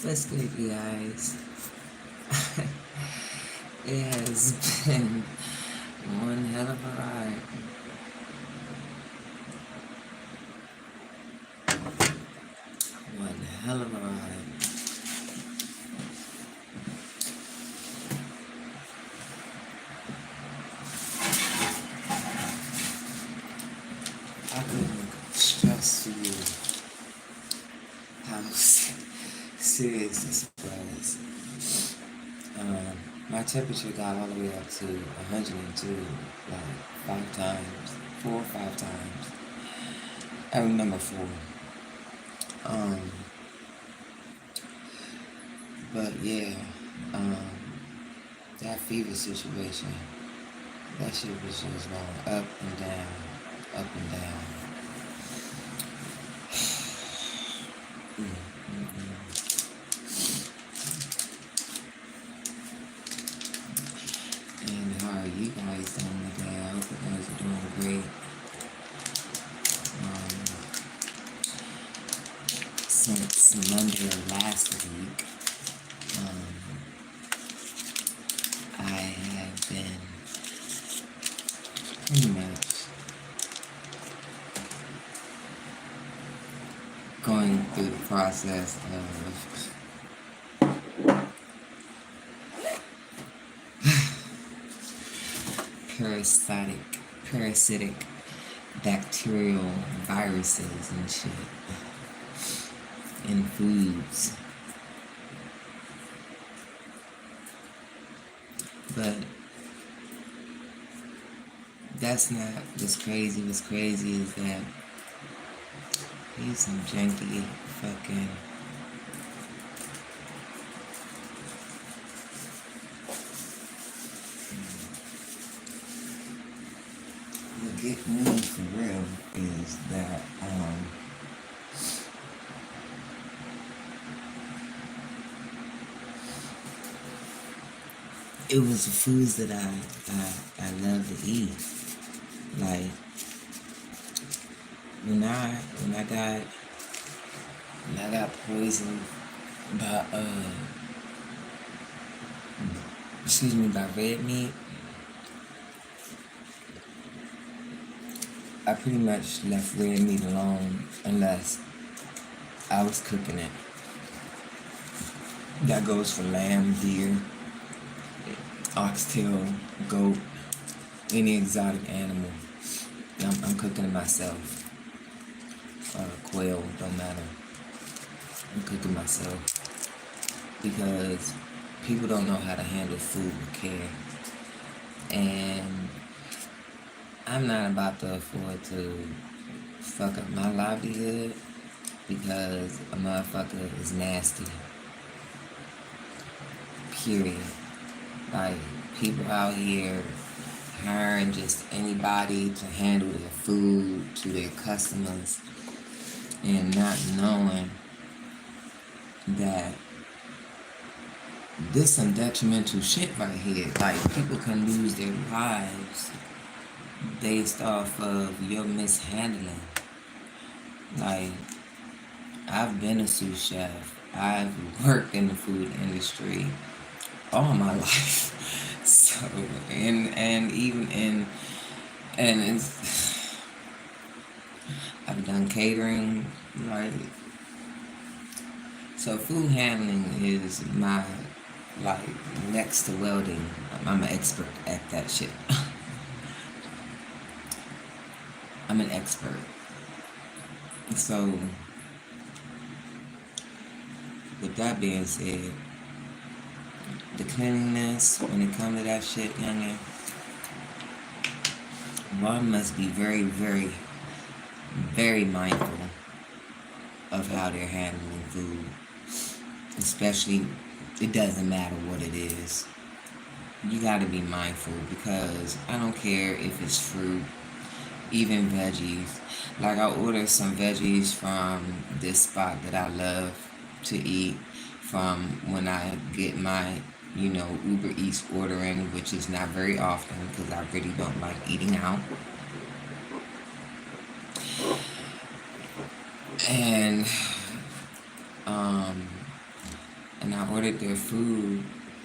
What's good, you guys? It has been one hell of a ride. One hell of a ride. I couldn't stress to you how serious this was. My temperature got all the way up to 102, like 4 or 5 times. I remember 4. But yeah, that fever situation, that shit was just going up and down, up and down. And how are you guys doing today? I hope you guys are doing great. Since Monday of last week, I have been pretty much going through the process of parasitic bacterial viruses and shit in foods. But that's not what's crazy. What's crazy is that he's some janky fucking what get me for real is that it was the foods that I love to eat. Like when I got poisoned by by red meat, I pretty much left red meat alone unless I was cooking it. That goes for lamb, deer, oxtail, goat, any exotic animal. I'm cooking it myself. Quail, don't matter. I'm cooking myself because people don't know how to handle food with care, and I'm not about to afford to fuck up my livelihood because a motherfucker is nasty. Period. Like, people out here hiring just anybody to handle their food to their customers and not knowing that this some detrimental shit right here. Like, people can lose their lives based off of your mishandling. Like, I've been a sous chef. I've worked in the food industry all my life. So, and even it's, I've done catering, like, so food handling is my, like, next to welding. I'm an expert at that shit. I'm an expert. So, with that being said, the cleanliness, when it comes to that shit, youngin', one must be very, very, very mindful of how they're handling food. Especially, it doesn't matter what it is. You gotta be mindful because I don't care if it's fruit, even veggies. Like, I ordered some veggies from this spot that I love to eat from when I get my Uber Eats ordering, which is not very often because I really don't like eating out. And and I ordered their food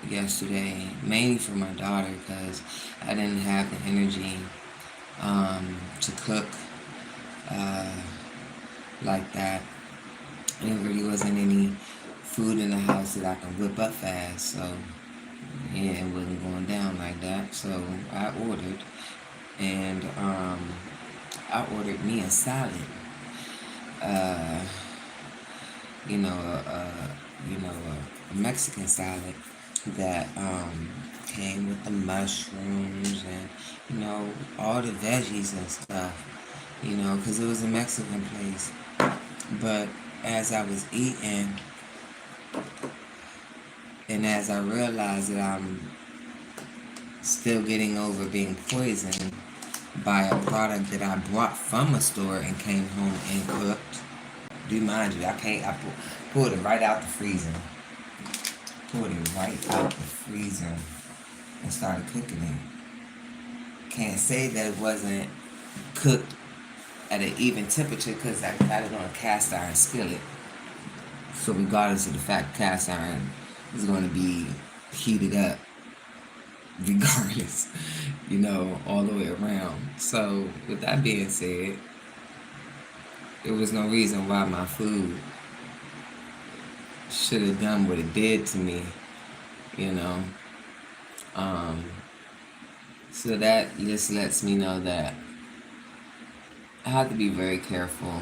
yesterday, mainly for my daughter because I didn't have the energy to cook uh, like that. And there really wasn't any food in the house that I can whip up fast, so yeah, it wasn't going down like that. So I ordered, and I ordered me a salad. Uh, you know, a Mexican salad that came with the mushrooms and all the veggies and stuff. Because it was a Mexican place. But as I was eating, and as I realized that I'm still getting over being poisoned by a product that I brought from a store and came home and cooked. Do mind you, I pulled it right out the freezer. Pulled it right out the freezer and started cooking it. Can't say that it wasn't cooked at an even temperature because I got it on a cast iron skillet. So regardless of the fact cast iron is going to be heated up regardless, all the way around. So with that being said, there was no reason why my food should have done what it did to me, So that just lets me know that I have to be very careful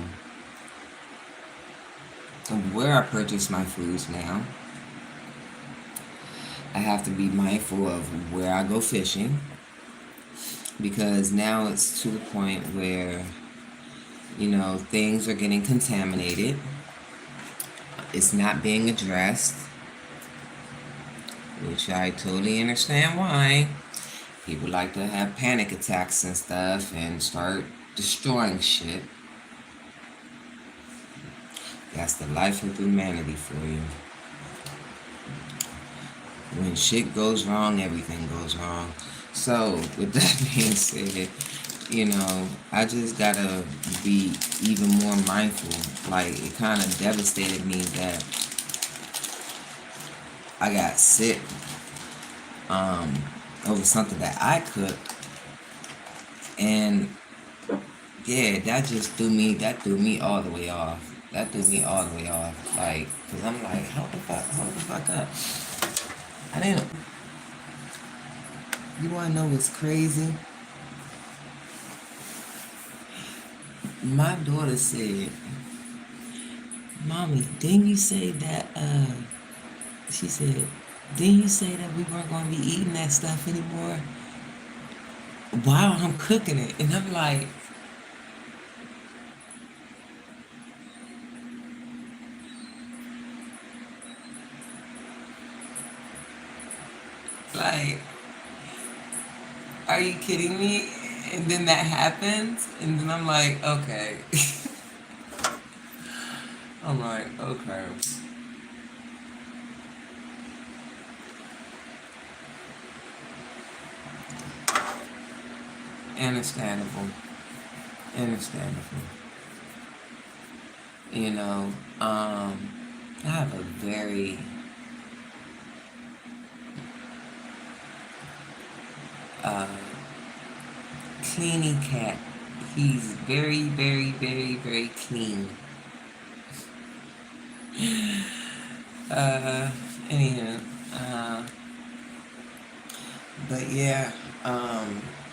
of where I purchase my foods now. I have to be mindful of where I go fishing, because now it's to the point where, things are getting contaminated. It's not being addressed, which I totally understand why. People like to have panic attacks and stuff and start destroying shit. That's the life of humanity for you. When shit goes wrong, everything goes wrong. So, with that being said, I just gotta be even more mindful. Like, it kind of devastated me that I got sick over something that I cooked. And, yeah, that threw me all the way off. Like, because I'm like, hold the fuck up. You want to know what's crazy? My daughter said, Mommy, didn't you say that, she said, didn't you say that we weren't going to be eating that stuff anymore while I'm cooking it? And I'm like, are you kidding me? And then that happens, and then I'm like, okay. I'm like, okay. Understandable. I have a very cleany cat. He's very, very, very, very clean. Anywho, but yeah,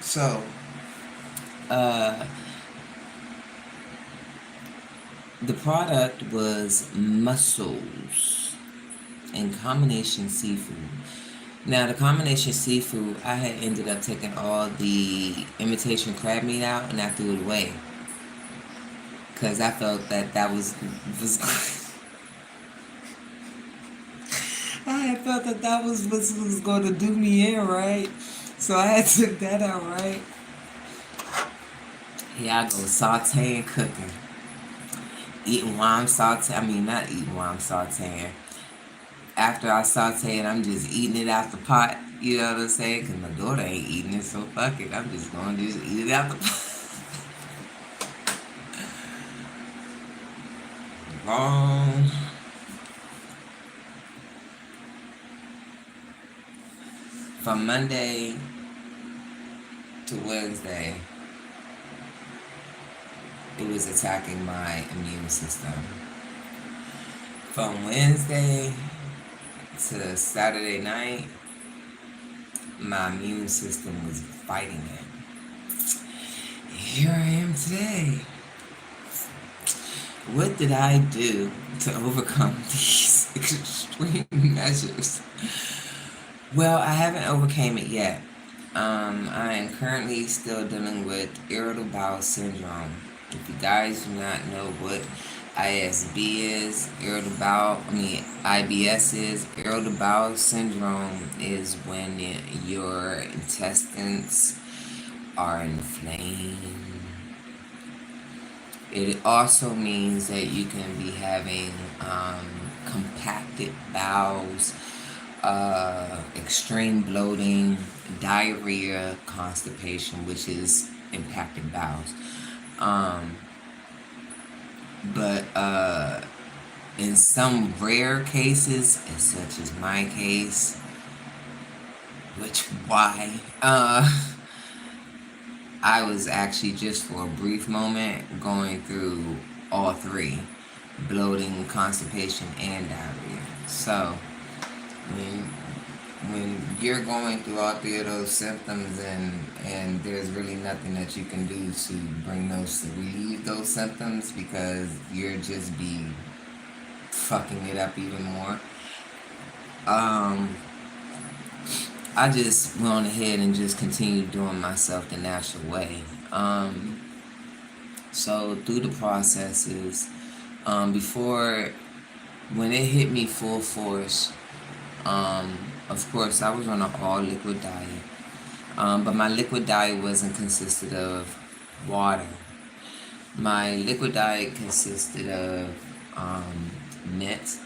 so, the product was mussels and combination seafood. Now, the combination seafood, I had ended up taking all the imitation crab meat out, and I threw it away. Because I felt that was I had felt that was what was going to do me in, right? So I had took that out, right? Yeah, I go sauteing, cooking. Eating while I'm sauteing. Not eating while I'm sauteing. After I saute it, I'm just eating it out the pot. You know what I'm saying? Because my daughter ain't eating it, so fuck it. I'm just going to just eat it out the pot. Wrong. from Monday to Wednesday, it was attacking my immune system. From Wednesday to Saturday night, my immune system was fighting it. Here I am today. What did I do to overcome these extreme measures? Well, I haven't overcame it yet. I am currently still dealing with irritable bowel syndrome. If you guys do not know what IBS is, irritable bowel syndrome is when your intestines are inflamed. It also means that you can be having compacted bowels, extreme bloating, diarrhea, constipation, which is impacted bowels. But in some rare cases, such as my case, I was actually just for a brief moment going through all three: bloating, constipation, and diarrhea. So when you're going through all three of those symptoms and there's really nothing that you can do to relieve those symptoms, because you're just be fucking it up even more, I just went on ahead and just continued doing myself the natural way. So through the processes, when it hit me full force, of course I was on an all liquid diet, but my liquid diet wasn't consisted of water. My liquid diet consisted of mint,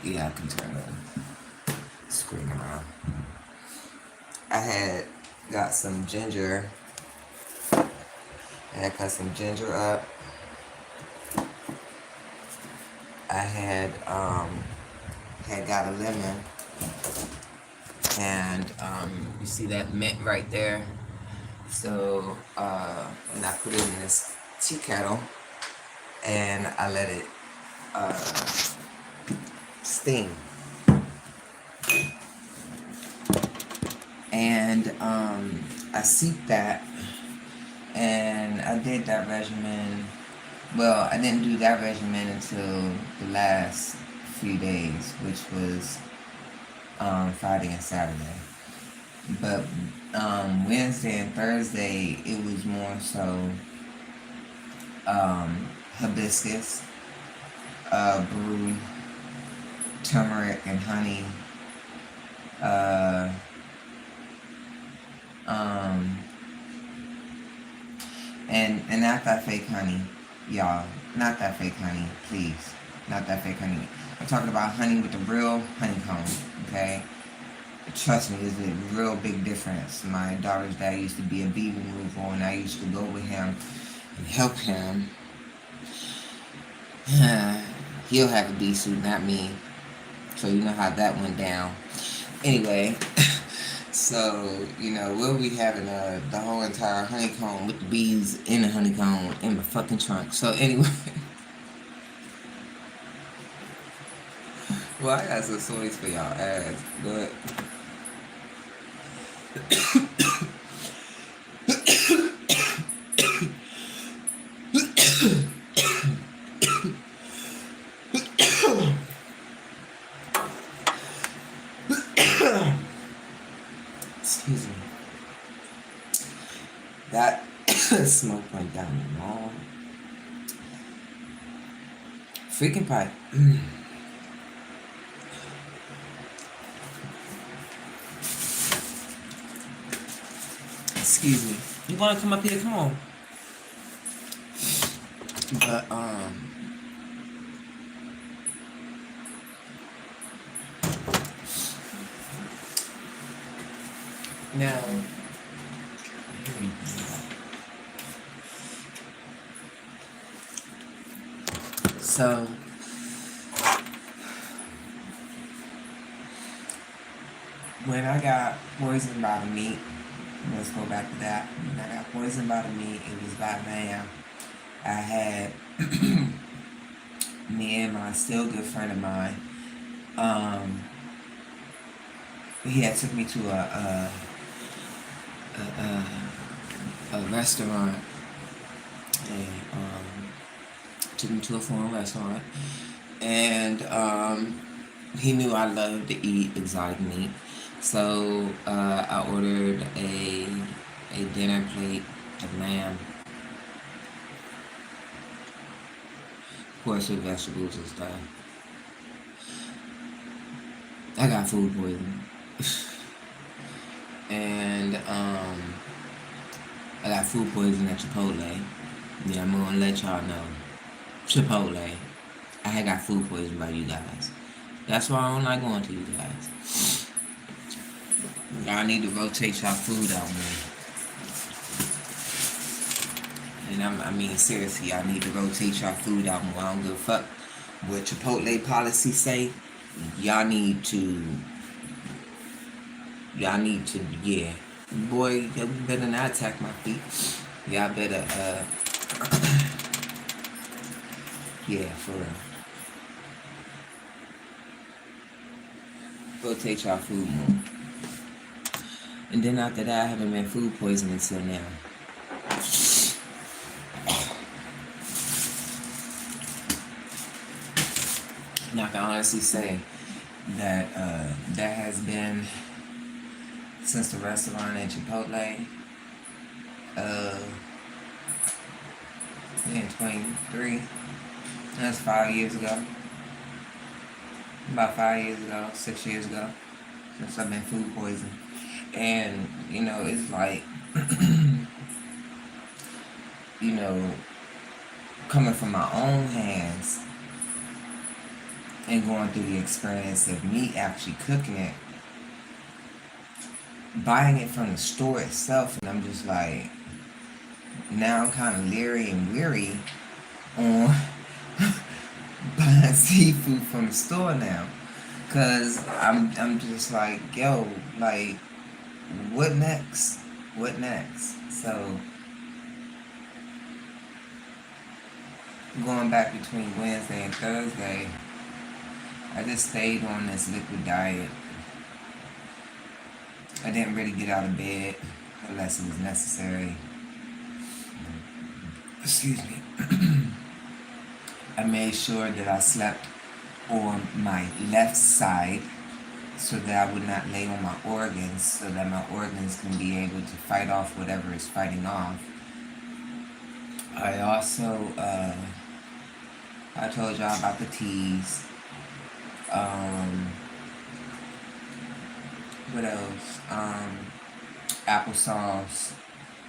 I can turn the screen around. I had got some ginger. I had cut some ginger up. I had got a lemon, and you see that mint right there. So and I put it in this tea kettle, and I let it steam. And I seeped that, and I did that regimen. Well, I didn't do that regimen until the last few days, which was Friday and Saturday. But Wednesday and Thursday, it was more so hibiscus, brew, turmeric and honey, and not that fake honey, y'all. Not that fake honey, please. Not that fake honey. I'm talking about honey with the real honeycomb, okay? Trust me, there's a real big difference. My daughter's dad used to be a bee remover, and I used to go with him and help him. He'll have a bee suit, not me. So you know how that went down. Anyway, so, we'll be having the whole entire honeycomb with the bees in the honeycomb in my fucking trunk. So anyway. Well, I got some stories for y'all ass, but excuse me. That smoke went down the wall. Freaking pipe. Excuse me. You wanna come up here? Come on. But now So, when I got poisoned by the meat, let's go back to that. When I got poisoned by the meat, it was by lamb. I had me and my still good friend of mine. He had took me to a restaurant, and took me to a foreign restaurant, and he knew I loved to eat exotic meat, so I ordered a dinner plate of lamb, of course with vegetables and stuff. I got food poisoning. And I got food poisoning at Chipotle. Yeah, I'm gonna let y'all know. Chipotle. I had got food poisoning by you guys. That's why I don't like going to you guys. Y'all need to rotate y'all food out more. And I mean seriously, y'all need to rotate y'all food out more. I don't give a fuck what Chipotle policy say. Y'all need to, yeah. Boy, you better not attack my feet. Y'all better, yeah, for real. Rotate y'all food more. And then after that, I haven't been food poisoning until now. And I can honestly say that that has been since the restaurant at Chipotle. In 23. That's 5 years ago. About 5 years ago, 6 years ago, since I've been food poisoned. And, you know, it's like, you know, coming from my own hands and going through the experience of me actually cooking it, buying it from the store itself, and I'm just like, now I'm kind of leery and weary on buying seafood from the store now, cause I'm just like, yo, like, what next? What next? So going back between Wednesday and Thursday, I just stayed on this liquid diet. I didn't really get out of bed unless it was necessary. Excuse me. I made sure that I slept on my left side so that I would not lay on my organs, so that my organs can be able to fight off whatever is fighting off. I also, I told y'all about the teas. What else? Applesauce.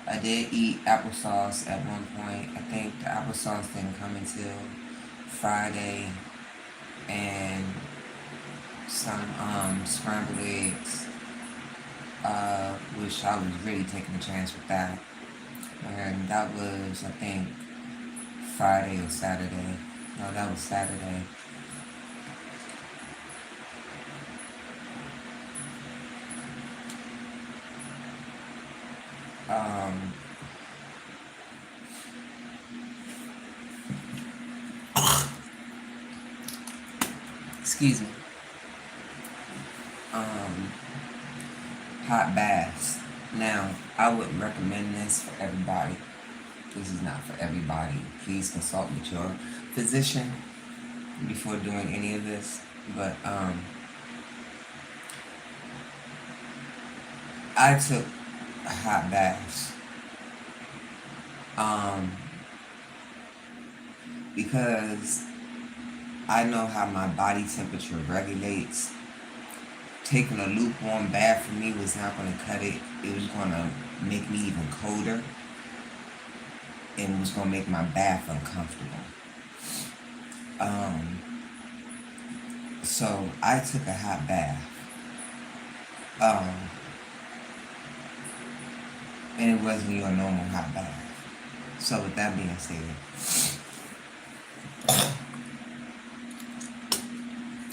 I did eat applesauce at one point. I think the applesauce didn't come until Friday. And some scrambled eggs, which I was really taking a chance with that. And that was, I think, Friday or Saturday. No, that was Saturday. Excuse me. Hot baths. Now, I wouldn't recommend this for everybody. This is not for everybody. Please consult with your physician before doing any of this. But I took hot baths because I know how my body temperature regulates. Taking a lukewarm bath for me was not going to cut it. It was going to make me even colder, and it was going to make my bath uncomfortable. So I took a hot bath. And it wasn't your normal hot bath. So with that being said,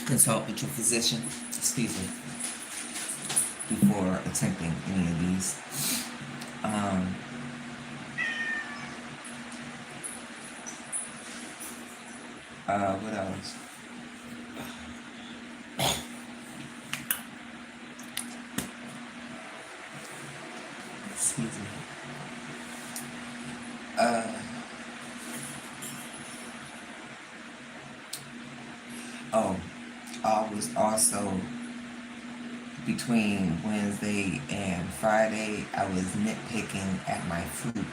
consult with your physician, excuse me, before attempting any of these. What else? Excuse me. I was also, between Wednesday and Friday, I was nitpicking at my fruit.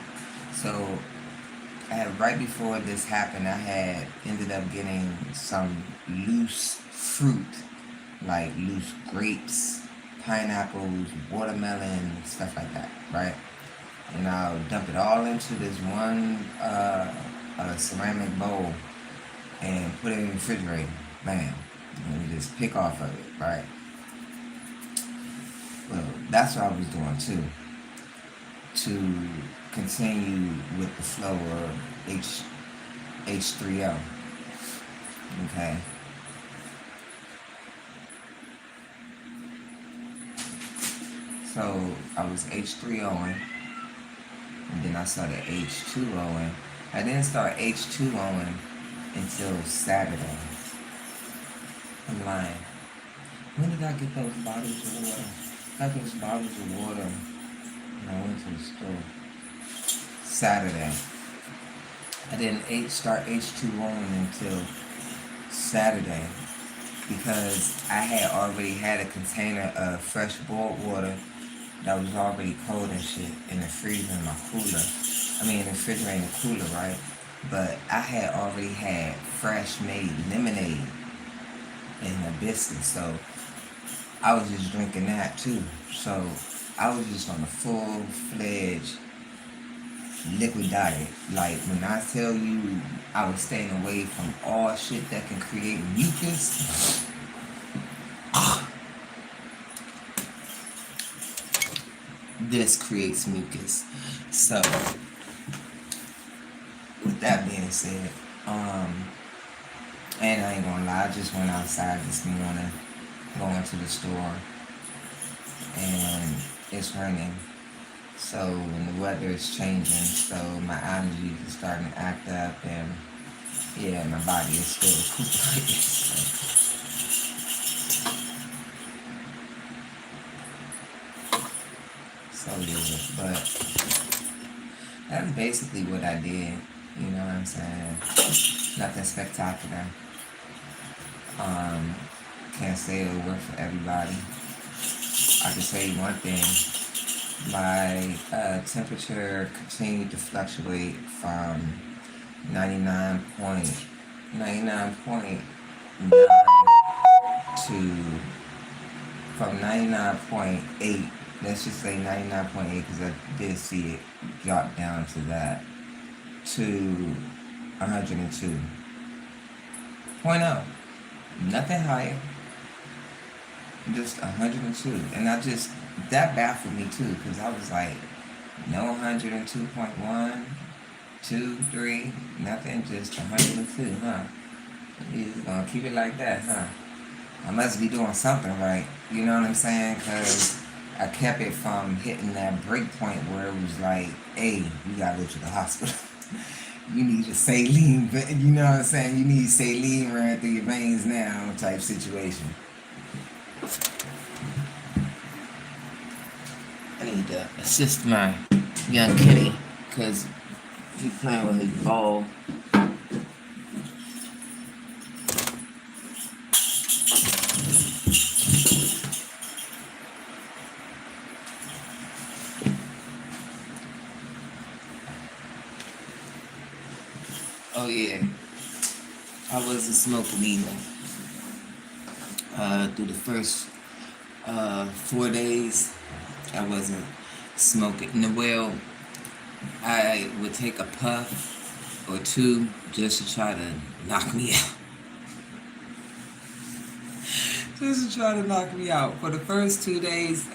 So right before this happened, I had ended up getting some loose fruit, like loose grapes, pineapples, watermelon, stuff like that, right? And I'll dump it all into this one ceramic bowl and put it in the refrigerator. Bam. And you just pick off of it, right? Well, that's what I was doing too. To continue with the flow of H3O. Okay. So I was H3O'ing, and then I started H2O'ing. I didn't start H2O'ing until Saturday. I'm lying. When did I get those bottles of water? I got those bottles of water when I went to the store. Saturday. I didn't start H2O'ing until Saturday because I had already had a container of fresh boiled water that was already cold and shit in the freezer in my cooler. I mean, in the refrigerator in the cooler, right? But I had already had fresh made lemonade and hibiscus, so I was just drinking that too. So I was just on a full-fledged liquid diet. Like, when I tell you I was staying away from all shit that can create mucus, this creates mucus. So with that being said, and I ain't gonna lie, I just went outside this morning, going to the store, and it's raining. So, and the weather is changing, so my allergies are starting to act up, and yeah, my body is still recuperating. So yeah, but that's basically what I did. You know what I'm saying? Nothing spectacular. Can't say it'll work for everybody. I can say one thing. My temperature continued to fluctuate from 99.9 to from 99.8. Let's just say 99.8 because I did see it drop down to that, to 102.0. Nothing higher. Just 102. And that baffled me too, because I was like, no 102.1, 2, 3, nothing, just 102, huh? You just gonna keep it like that, huh? I must be doing something right, you know what I'm saying? Because I kept it from hitting that break point where it was like, hey, you gotta go to the hospital. You need a saline, you know what I'm saying? You need saline running through your veins now type situation. I need to assist my young kitty because he's playing with his ball. Oh yeah, I wasn't smoking either. Through the first 4 days, I wasn't smoking. Well, I would take a puff or two just to try to knock me out. Just to try to knock me out. For the first 2 days,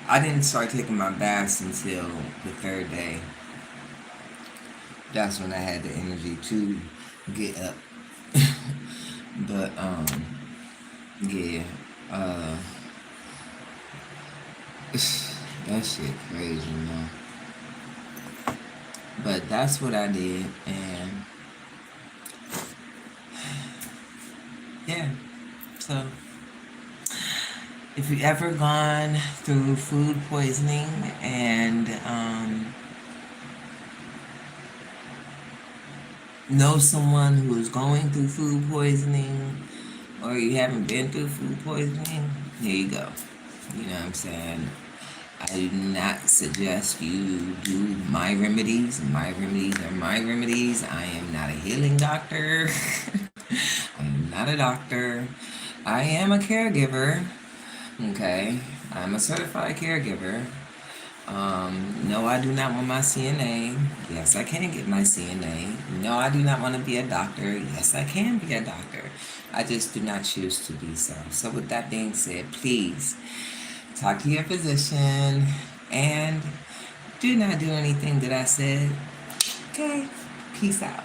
I didn't start taking my baths until the third day. That's when I had the energy to get up But yeah, that shit crazy, man. But that's what I did, and yeah. So if you ever gone through food poisoning and know someone who's going through food poisoning, or you haven't been through food poisoning, here you go. You know what I'm saying? I do not suggest you do my remedies. My remedies are my remedies. I am not a healing doctor. I am not a doctor. I am a caregiver. Okay? I'm a certified caregiver. No, I do not want my CNA. Yes, I can get my CNA. No, I do not want to be a doctor. Yes, I can be a doctor. I just do not choose to be so. So with that being said, please talk to your physician and do not do anything that I said. Okay? Peace out.